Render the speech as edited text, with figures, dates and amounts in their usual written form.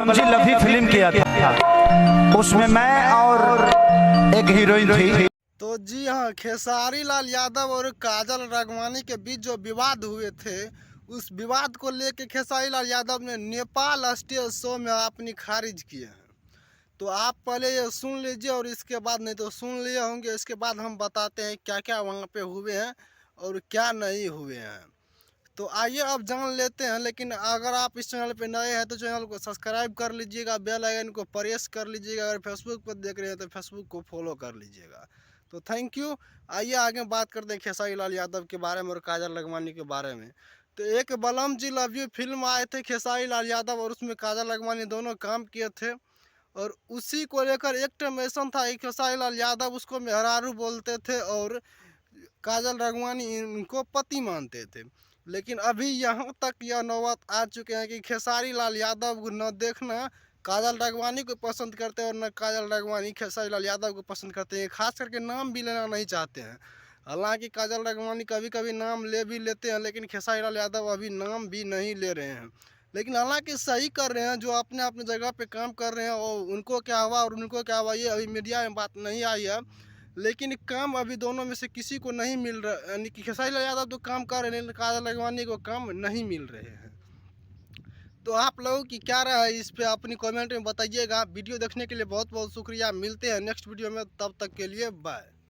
बलम जी लवी फिल्म किया था, उसमें मैं और एक हीरोइन थी। तो जी हाँ, खेसारी लाल यादव और काजल राघवानी के बीच जो विवाद हुए थे, उस विवाद को लेके खेसारी लाल यादव ने नेपाल स्टेज शो में अपनी खारिज किए हैं। तो आप पहले ये सुन लीजिए और इसके बाद, नहीं तो सुन लिए होंगे, इसके बाद हम बताते हैं क्या क्या वहाँ पे हुए हैं और क्या नहीं हुए हैं। तो आइए अब जान लेते हैं। लेकिन अगर आप इस चैनल पे नए हैं तो चैनल को सब्सक्राइब कर लीजिएगा, बेल आइकन को प्रेस कर लीजिएगा। अगर फेसबुक पर देख रहे हैं तो फेसबुक को फॉलो कर लीजिएगा। तो थैंक यू। आइए आगे बात करते हैं खेसारी लाल यादव के बारे में और काजल राघवानी के बारे में। तो एक बलम जी लव यू फिल्म आए थे खेसारी लाल यादव और उसमें काजल राघवानी दोनों काम किए थे। और उसी को लेकर एक टाइम ऐसा था कि खेसारी लाल यादव उसको मेहरारू बोलते थे और काजल राघवानी इनको पति मानते थे। लेकिन अभी यहाँ तक यह नौबत आ चुके हैं कि खेसारी लाल यादव को न देखना काजल राघवानी को पसंद करते हैं और न काजल राघवानी खेसारी लाल यादव को पसंद करते हैं। खास करके नाम भी लेना नहीं चाहते हैं। हालांकि काजल राघवानी कभी कभी नाम ले भी लेते हैं, लेकिन खेसारी लाल यादव अभी नाम भी नहीं ले रहे हैं। लेकिन हालांकि सही कर रहे हैं, जो अपने अपने जगह पे काम कर रहे हैं। और उनको क्या हुआ और उनको क्या हुआ ये अभी मीडिया में बात नहीं आई है। लेकिन काम अभी दोनों में से किसी को नहीं मिल रहा, यानी कि खेसारी लाल यादव तो काम कर रहे हैं लेकिन काजल राघवानी को काम नहीं मिल रहे हैं। तो आप लोगों की क्या राय है इस पे अपनी कमेंट में बताइएगा। वीडियो देखने के लिए बहुत बहुत शुक्रिया। मिलते हैं नेक्स्ट वीडियो में, तब तक के लिए बाय।